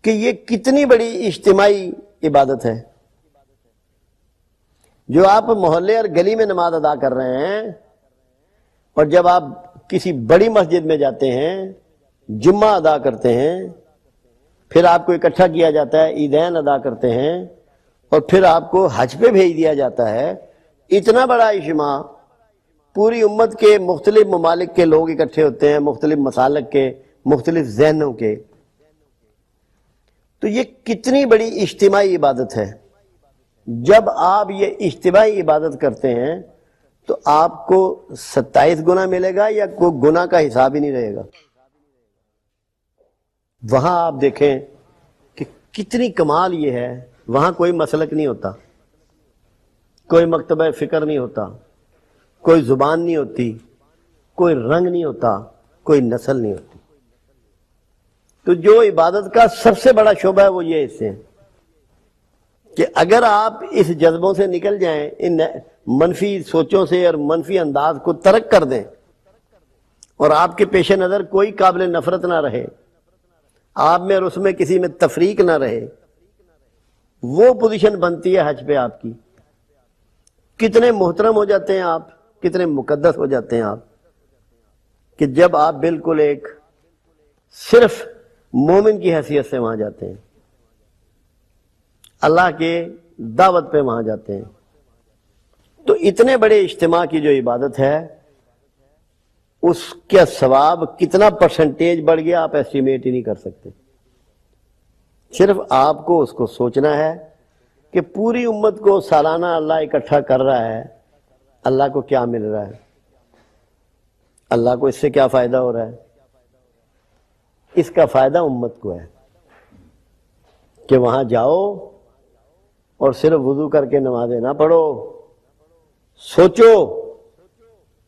کہ یہ کتنی بڑی اجتماعی عبادت ہے. جو آپ محلے اور گلی میں نماز ادا کر رہے ہیں، اور جب آپ کسی بڑی مسجد میں جاتے ہیں، جمعہ ادا کرتے ہیں، پھر آپ کو اکٹھا کیا جاتا ہے، عیدین ادا کرتے ہیں، اور پھر آپ کو حج پہ بھیج دیا جاتا ہے، اتنا بڑا اجتماع، پوری امت کے مختلف ممالک کے لوگ اکٹھے ہوتے ہیں، مختلف مسالک کے، مختلف ذہنوں کے. تو یہ کتنی بڑی اجتماعی عبادت ہے. جب آپ یہ اجتماعی عبادت کرتے ہیں تو آپ کو 27 گنا ملے گا یا کوئی گناہ کا حساب ہی نہیں رہے گا. وہاں آپ دیکھیں کہ کتنی کمال یہ ہے. وہاں کوئی مسلک نہیں ہوتا، کوئی مکتبہ فکر نہیں ہوتا، کوئی زبان نہیں ہوتی، کوئی رنگ نہیں ہوتا، کوئی نسل نہیں ہوتی. تو جو عبادت کا سب سے بڑا شعبہ ہے وہ یہ اس سے کہ اگر آپ اس جذبوں سے نکل جائیں، ان منفی سوچوں سے اور منفی انداز کو ترک کر دیں، اور آپ کے پیش نظر کوئی قابل نفرت نہ رہے، آپ میں اور اس میں کسی میں تفریق نہ رہے، وہ پوزیشن بنتی ہے حج پہ آپ کی. کتنے محترم ہو جاتے ہیں آپ، کتنے مقدس ہو جاتے ہیں آپ، کہ جب آپ بالکل ایک صرف مومن کی حیثیت سے وہاں جاتے ہیں، اللہ کے دعوت پہ وہاں جاتے ہیں. تو اتنے بڑے اجتماع کی جو عبادت ہے، اس کا ثواب کتنا پرسنٹیج بڑھ گیا آپ ایسٹیمیٹ ہی نہیں کر سکتے. صرف آپ کو اس کو سوچنا ہے کہ پوری امت کو سالانہ اللہ اکٹھا کر رہا ہے، اللہ کو کیا مل رہا ہے، اللہ کو اس سے کیا فائدہ ہو رہا ہے. اس کا فائدہ امت کو ہے کہ وہاں جاؤ اور صرف وضو کر کے نمازیں نہ پڑھو، سوچو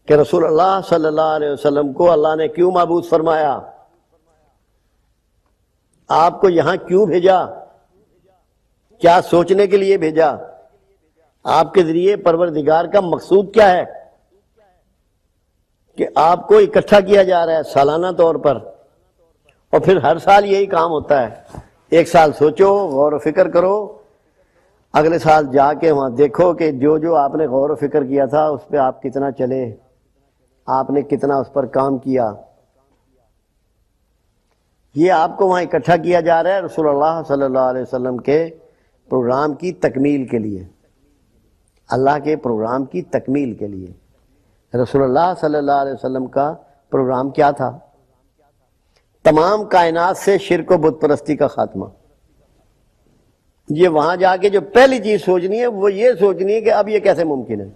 کہ رسول اللہ صلی اللہ علیہ وسلم کو اللہ نے کیوں مبعوث فرمایا، آپ کو یہاں کیوں بھیجا، کیا سوچنے کے لیے بھیجا، آپ کے ذریعے پروردگار کا مقصود کیا ہے کہ آپ کو اکٹھا کیا جا رہا ہے سالانہ طور پر. اور پھر ہر سال یہی کام ہوتا ہے. ایک سال سوچو، غور و فکر کرو، اگلے سال جا کے وہاں دیکھو کہ جو آپ نے غور و فکر کیا تھا اس پہ آپ کتنا چلے، آپ نے کتنا اس پر کام کیا. یہ آپ کو وہاں اکٹھا کیا جا رہا ہے رسول اللہ صلی اللہ علیہ وسلم کے پروگرام کی تکمیل کے لیے، اللہ کے پروگرام کی تکمیل کے لیے. رسول اللہ صلی اللہ علیہ وسلم کا پروگرام کیا تھا؟ تمام کائنات سے شرک و بت پرستی کا خاتمہ. یہ وہاں جا کے جو پہلی چیز سوچنی ہے وہ یہ سوچنی ہے کہ اب یہ کیسے ممکن ہے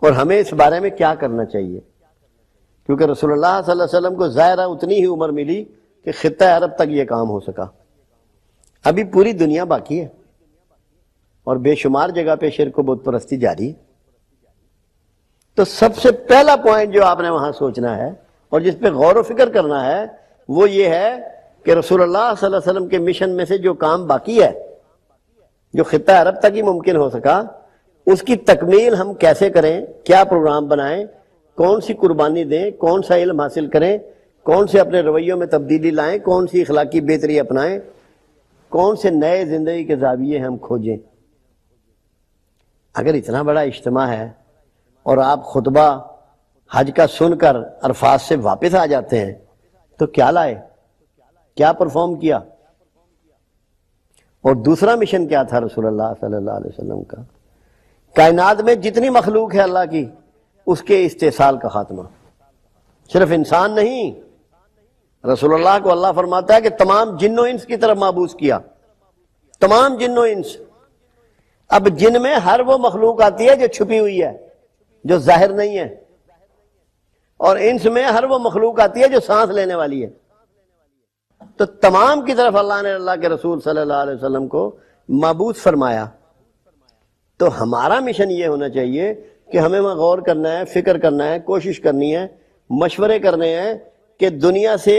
اور ہمیں اس بارے میں کیا کرنا چاہیے. کیونکہ رسول اللہ صلی اللہ علیہ وسلم کو ظاہرہ اتنی ہی عمر ملی کہ خطہ عرب تک یہ کام ہو سکا. ابھی پوری دنیا باقی ہے اور بے شمار جگہ پہ شرک و بت پرستی جاری ہے. تو سب سے پہلا پوائنٹ جو آپ نے وہاں سوچنا ہے اور جس پہ غور و فکر کرنا ہے وہ یہ ہے کہ رسول اللہ صلی اللہ علیہ وسلم کے مشن میں سے جو کام باقی ہے، جو خطہ عرب تک ہی ممکن ہو سکا، اس کی تکمیل ہم کیسے کریں، کیا پروگرام بنائیں، کون سی قربانی دیں، کون سا علم حاصل کریں، کون سے اپنے رویوں میں تبدیلی لائیں، کون سی اخلاقی بہتری اپنائیں، کون سے نئے زندگی کے زاویے ہم کھوجیں. اگر اتنا بڑا اجتماع ہے اور آپ خطبہ حج کا سن کر عرفات سے واپس آ جاتے ہیں تو کیا لائے، کیا پرفارم کیا. اور دوسرا مشن کیا تھا رسول اللہ صلی اللہ علیہ وسلم کا؟ کائنات میں جتنی مخلوق ہے اللہ کی، اس کے استحصال کا خاتمہ. صرف انسان نہیں، رسول اللہ کو اللہ فرماتا ہے کہ تمام جن و انس کی طرف مابوس کیا، تمام جن و انس. اب جن میں ہر وہ مخلوق آتی ہے جو چھپی ہوئی ہے، جو ظاہر نہیں ہے، اور انس میں ہر وہ مخلوق آتی ہے جو سانس لینے والی ہے. تو تمام کی طرف اللہ نے اللہ کے رسول صلی اللہ علیہ وسلم کو مبعوث فرمایا. تو ہمارا مشن یہ ہونا چاہیے کہ ہمیں وہاں غور کرنا ہے، فکر کرنا ہے، کوشش کرنی ہے، مشورے کرنے ہیں کہ دنیا سے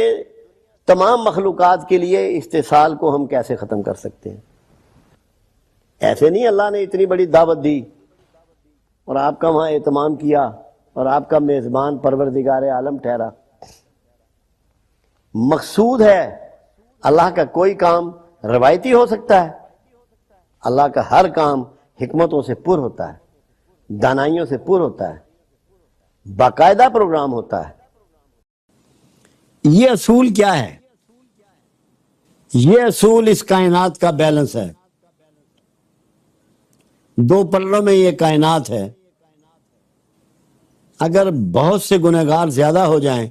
تمام مخلوقات کے لیے استحصال کو ہم کیسے ختم کر سکتے ہیں. ایسے نہیں اللہ نے اتنی بڑی دعوت دی اور آپ کا وہاں اہتمام کیا اور آپ کا میزبان پروردگار عالم ٹھہرا. مقصود ہے اللہ کا کوئی کام روایتی ہو سکتا ہے؟ اللہ کا ہر کام حکمتوں سے پر ہوتا ہے، دانائیوں سے پر ہوتا ہے، باقاعدہ پروگرام ہوتا ہے۔ یہ اصول کیا ہے؟ یہ اصول اس کائنات کا بیلنس ہے۔ دو پلوں میں یہ کائنات ہے۔ اگر بہت سے گنہگار زیادہ ہو جائیں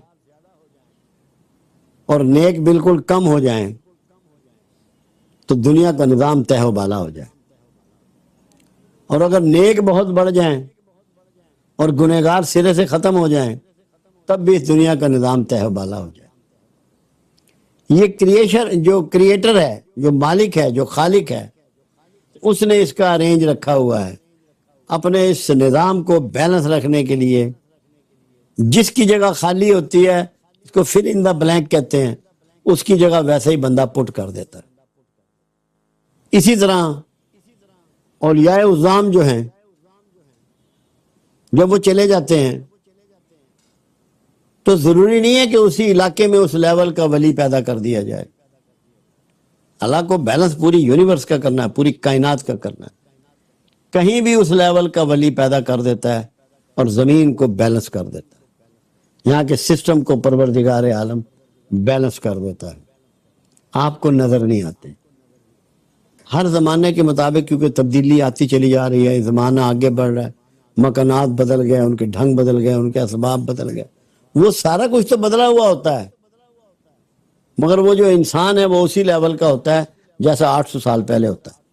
اور نیک بالکل کم ہو جائیں تو دنیا کا نظام تہ و بالا ہو جائے، اور اگر نیک بہت بڑھ جائیں اور گنہگار سرے سے ختم ہو جائیں تب بھی اس دنیا کا نظام تہ و بالا ہو جائے۔ یہ جو کریٹر ہے، جو مالک ہے، جو خالق ہے، اس نے اس کا ارینج رکھا ہوا ہے اپنے اس نظام کو بیلنس رکھنے کے لیے۔ جس کی جگہ خالی ہوتی ہے اس کو فل ان دا بلینک کہتے ہیں، اس کی جگہ ویسے ہی بندہ پٹ کر دیتا ہے۔ اسی طرح اولیاء عظام جو ہیں، جب وہ چلے جاتے ہیں تو ضروری نہیں ہے کہ اسی علاقے میں اس لیول کا ولی پیدا کر دیا جائے۔ اللہ کو بیلنس پوری یونیورس کا کرنا ہے، پوری کائنات کا کرنا ہے۔ کہیں بھی اس لیول کا ولی پیدا کر دیتا ہے اور زمین کو بیلنس کر دیتا ہے، یہاں کے سسٹم کو پروردگار عالم بیلنس کر دیتا ہے۔ آپ کو نظر نہیں آتے۔ ہر زمانے کے مطابق کیونکہ تبدیلی آتی چلی جا رہی ہے، زمانہ آگے بڑھ رہا ہے، مکانات بدل گئے، ان کے ڈھنگ بدل گئے، ان کے اسباب بدل گئے، وہ سارا کچھ تو بدلا ہوا ہوتا ہے، مگر وہ جو انسان ہے وہ اسی لیول کا ہوتا ہے جیسا 800 سال پہلے ہوتا ہے۔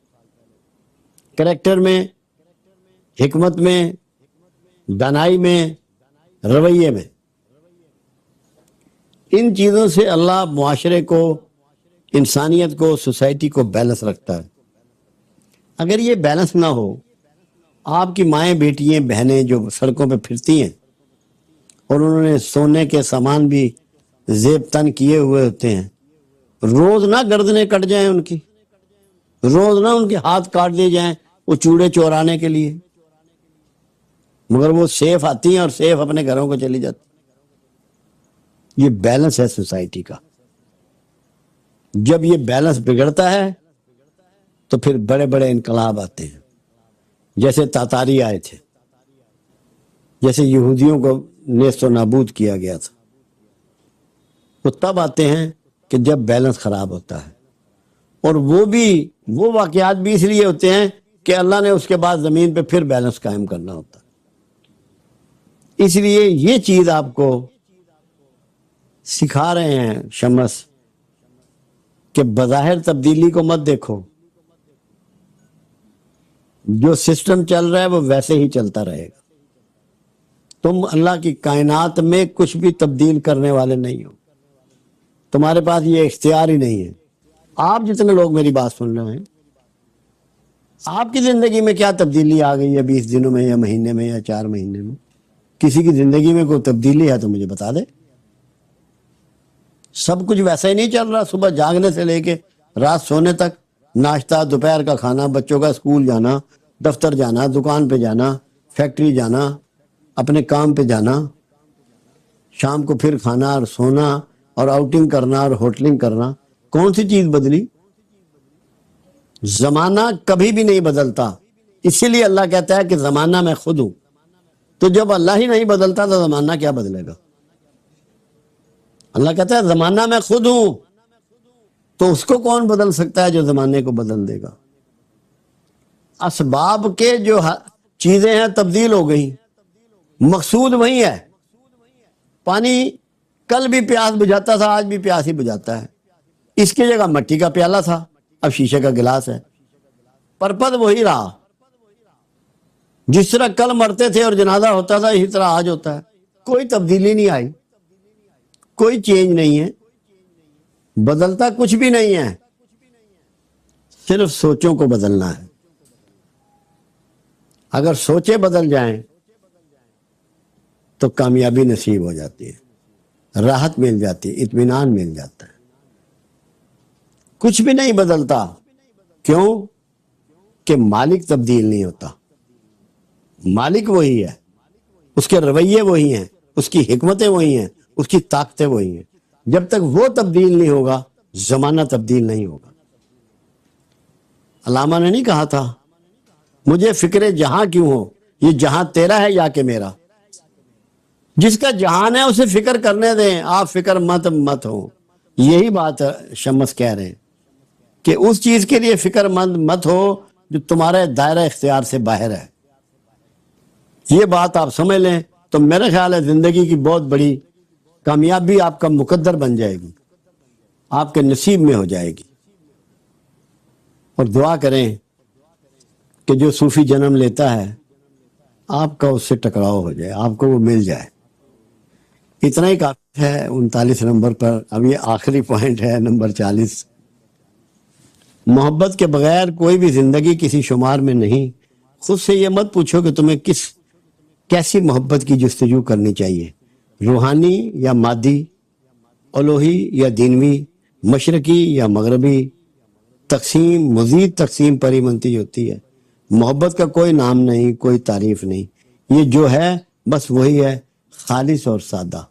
کریکٹر میں، حکمت میں، دانائی میں، رویے میں، ان چیزوں سے اللہ معاشرے کو، انسانیت کو، سوسائٹی کو بیلنس رکھتا ہے۔ اگر یہ بیلنس نہ ہو، آپ کی مائیں، بیٹیاں، بہنیں جو سڑکوں پہ پھرتی ہیں اور انہوں نے سونے کے سامان بھی زیب تن کیے ہوئے ہوتے ہیں، روز نہ گردنیں کٹ جائیں ان کی، روز نہ ان کے ہاتھ کاٹ دیے جائیں وہ چوڑے چورانے کے لیے، مگر وہ سیف آتی ہیں اور سیف اپنے گھروں کو چلی جاتی۔ یہ بیلنس ہے سوسائٹی کا۔ جب یہ بیلنس بگڑتا ہے تو پھر بڑے بڑے انقلاب آتے ہیں، جیسے تاتاری آئے تھے، جیسے یہودیوں کو نیست و نابود کیا گیا تھا۔ وہ تب آتے ہیں کہ جب بیلنس خراب ہوتا ہے، اور وہ واقعات بھی اس لیے ہوتے ہیں کہ اللہ نے اس کے بعد زمین پہ پھر بیلنس قائم کرنا ہوتا ہے۔ اس لیے یہ چیز آپ کو سکھا رہے ہیں شمس کہ بظاہر تبدیلی کو مت دیکھو، جو سسٹم چل رہا ہے وہ ویسے ہی چلتا رہے گا۔ تم اللہ کی کائنات میں کچھ بھی تبدیل کرنے والے نہیں ہو، تمہارے پاس یہ اختیار ہی نہیں ہے۔ آپ جتنے لوگ میری بات سن رہے ہیں، آپ کی زندگی میں کیا تبدیلی آ گئی ہے 20 دنوں میں یا مہینے میں یا 4 مہینے میں؟ کسی کی زندگی میں کوئی تبدیلی ہے تو مجھے بتا دے۔ سب کچھ ویسا ہی نہیں چل رہا، صبح جاگنے سے لے کے رات سونے تک، ناشتہ، دوپہر کا کھانا، بچوں کا اسکول جانا، دفتر جانا، دکان پہ جانا، فیکٹری جانا، اپنے کام پہ جانا، شام کو پھر کھانا اور سونا اور آؤٹنگ کرنا اور ہوٹلنگ کرنا۔ کون سی چیز بدلی؟ زمانہ کبھی بھی نہیں بدلتا، اسی لیے اللہ کہتا ہے کہ زمانہ میں خود ہوں۔ تو جب اللہ ہی نہیں بدلتا تو زمانہ کیا بدلے گا؟ اللہ کہتا ہے زمانہ میں خود ہوں، تو اس کو کون بدل سکتا ہے جو زمانے کو بدل دے گا؟ اسباب کے جو چیزیں ہیں تبدیل ہو گئی، مقصود وہی ہے۔ پانی کل بھی پیاس بجھاتا تھا، آج بھی پیاس ہی بجھاتا ہے۔ اس کی جگہ مٹی کا پیالہ تھا، اب شیشے کا گلاس ہے، پرپد وہی رہا۔ جس طرح کل مرتے تھے اور جنازہ ہوتا تھا، اسی طرح آج ہوتا ہے۔ کوئی تبدیلی نہیں آئی، کوئی چینج نہیں ہے، بدلتا کچھ بھی نہیں ہے، صرف سوچوں کو بدلنا ہے۔ اگر سوچیں بدل جائیں تو کامیابی نصیب ہو جاتی ہے، راحت مل جاتی ہے، اطمینان مل جاتا ہے۔ کچھ بھی نہیں بدلتا، کیوں؟ کہ مالک تبدیل نہیں ہوتا۔ مالک وہی ہے، اس کے رویے وہی ہیں، اس کی حکمتیں وہی ہیں، اس کی طاقتیں وہی ہیں۔ جب تک وہ تبدیل نہیں ہوگا زمانہ تبدیل نہیں ہوگا۔ علامہ نے نہیں کہا تھا مجھے فکر جہاں کیوں ہو، یہ جہاں تیرا ہے یا کہ میرا؟ جس کا جہان ہے اسے فکر کرنے دیں، آپ فکر مت ہو۔ یہی بات شمس کہہ رہے ہیں کہ اس چیز کے لیے فکر مند مت ہو جو تمہارے دائرہ اختیار سے باہر ہے۔ یہ بات آپ سمجھ لیں تو میرا خیال ہے زندگی کی بہت بڑی کامیابی آپ کا مقدر بن جائے گی، آپ کے نصیب میں ہو جائے گی۔ اور دعا کریں کہ جو صوفی جنم لیتا ہے آپ کا اس سے ٹکراؤ ہو جائے، آپ کو وہ مل جائے۔ اتنا ہی کافی ہے 39 نمبر پر۔ اب یہ آخری پوائنٹ ہے نمبر 40۔ محبت کے بغیر کوئی بھی زندگی کسی شمار میں نہیں۔ خود سے یہ مت پوچھو کہ تمہیں کیسی محبت کی جستجو کرنی چاہیے، روحانی یا مادی، الوہی یا دینوی، مشرقی یا مغربی۔ تقسیم مزید تقسیم پر ہی منتج ہوتی ہے۔ محبت کا کوئی نام نہیں، کوئی تعریف نہیں، یہ جو ہے بس وہی ہے، خالص اور سادہ۔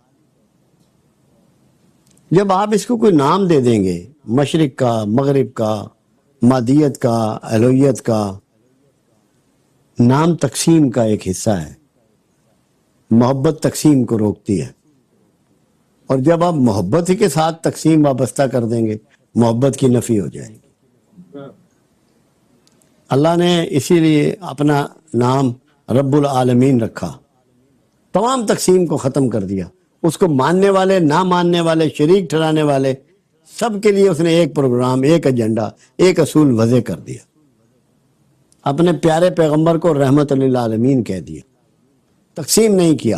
جب آپ اس کو کوئی نام دے دیں گے، مشرق کا، مغرب کا، مادیت کا، الوہیت کا، نام تقسیم کا ایک حصہ ہے۔ محبت تقسیم کو روکتی ہے، اور جب آپ محبت ہی کے ساتھ تقسیم وابستہ کر دیں گے محبت کی نفی ہو جائے گی۔ اللہ نے اسی لیے اپنا نام رب العالمین رکھا، تمام تقسیم کو ختم کر دیا۔ اس کو ماننے والے، نہ ماننے والے، شریک ٹھہرانے والے، سب کے لیے اس نے ایک پروگرام، ایک ایجنڈا، ایک اصول وضع کر دیا۔ اپنے پیارے پیغمبر کو رحمت للعالمین کہہ دیا، تقسیم نہیں کیا۔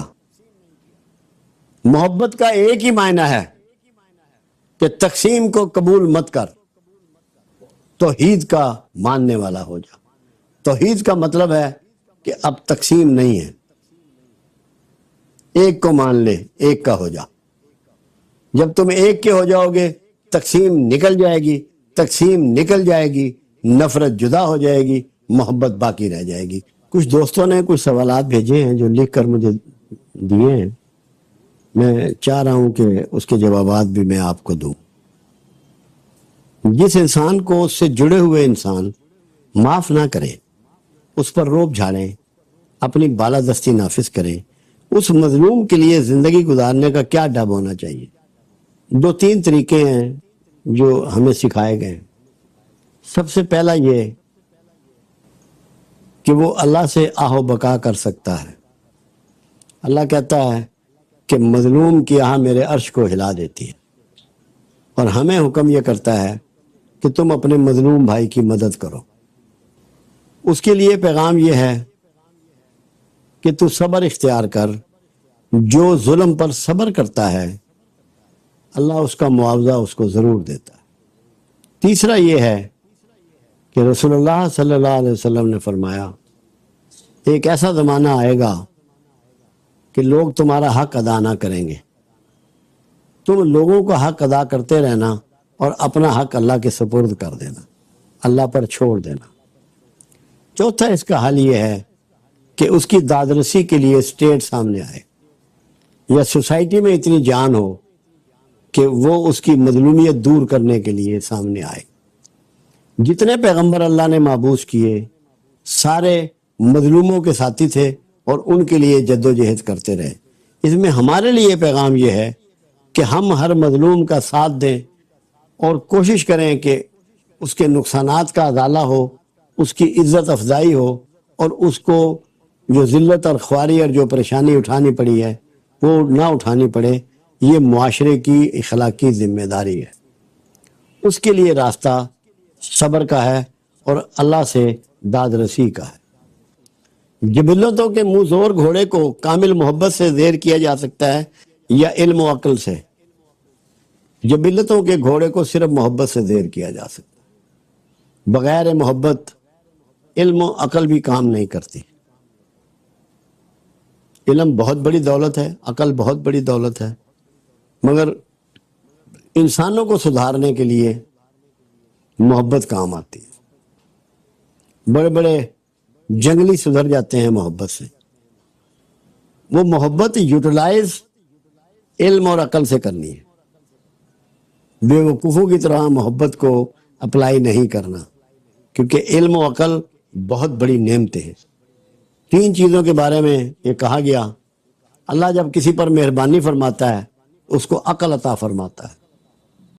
محبت کا ایک ہی معنی ہے کہ تقسیم کو قبول مت کر، توحید کا ماننے والا ہو جا۔ توحید کا مطلب ہے کہ اب تقسیم نہیں ہے، ایک کو مان لے، ایک کا ہو جا۔ جب تم ایک کے ہو جاؤ گے تقسیم نکل جائے گی، تقسیم نکل جائے گی، نفرت جدا ہو جائے گی، محبت باقی رہ جائے گی۔ کچھ دوستوں نے کچھ سوالات بھیجے ہیں جو لکھ کر مجھے دیے ہیں، میں چاہ رہا ہوں کہ اس کے جوابات بھی میں آپ کو دوں۔ جس انسان کو اس سے جڑے ہوئے انسان معاف نہ کرے، اس پر روب جھاڑیں، اپنی بالادستی نافذ کریں، اس مظلوم کے لیے زندگی گزارنے کا کیا ڈب ہونا چاہیے؟ 2-3 طریقے ہیں جو ہمیں سکھائے گئے۔ سب سے پہلا یہ کہ وہ اللہ سے آہ و بقا کر سکتا ہے۔ اللہ کہتا ہے کہ مظلوم کی آہ میرے عرش کو ہلا دیتی ہے، اور ہمیں حکم یہ کرتا ہے کہ تم اپنے مظلوم بھائی کی مدد کرو۔ اس کے لیے پیغام یہ ہے کہ تو صبر اختیار کر، جو ظلم پر صبر کرتا ہے اللہ اس کا معاوضہ اس کو ضرور دیتا ہے۔ تیسرا یہ ہے کہ رسول اللہ صلی اللہ علیہ وسلم نے فرمایا ایک ایسا زمانہ آئے گا کہ لوگ تمہارا حق ادا نہ کریں گے، تم لوگوں کا حق ادا کرتے رہنا اور اپنا حق اللہ کے سپرد کر دینا، اللہ پر چھوڑ دینا۔ چوتھا اس کا حل یہ ہے کہ اس کی دادرسی کے لیے اسٹیٹ سامنے آئے، یا سوسائٹی میں اتنی جان ہو کہ وہ اس کی مظلومیت دور کرنے کے لیے سامنے آئے۔ جتنے پیغمبر اللہ نے مابعوث کیے سارے مظلوموں کے ساتھی تھے اور ان کے لیے جد و جہد کرتے رہے۔ اس میں ہمارے لیے پیغام یہ ہے کہ ہم ہر مظلوم کا ساتھ دیں اور کوشش کریں کہ اس کے نقصانات کا ازالہ ہو، اس کی عزت افزائی ہو، اور اس کو جو ذلت اور خواری اور جو پریشانی اٹھانی پڑی ہے وہ نہ اٹھانی پڑے۔ یہ معاشرے کی اخلاقی ذمہ داری ہے۔ اس کے لیے راستہ صبر کا ہے اور اللہ سے داد رسی کا ہے۔ جبلتوں کے منہ زور گھوڑے کو کامل محبت سے زیر کیا جا سکتا ہے یا علم و عقل سے؟ جبلتوں کے گھوڑے کو صرف محبت سے زیر کیا جا سکتا ہے۔ بغیر محبت علم و عقل بھی کام نہیں کرتی۔ علم بہت بڑی دولت ہے، عقل بہت بڑی دولت ہے، مگر انسانوں کو سدھارنے کے لیے محبت کام آتی ہے۔ بڑے بڑے جنگلی سدھر جاتے ہیں محبت سے۔ وہ محبت یوٹیلائز علم اور عقل سے کرنی ہے۔ بے وقوفوں کی طرح محبت کو اپلائی نہیں کرنا، کیونکہ علم و عقل بہت بڑی نعمتیں ہیں۔ 3 چیزوں کے بارے میں یہ کہا گیا، اللہ جب کسی پر مہربانی فرماتا ہے اس کو عقل عطا فرماتا ہے،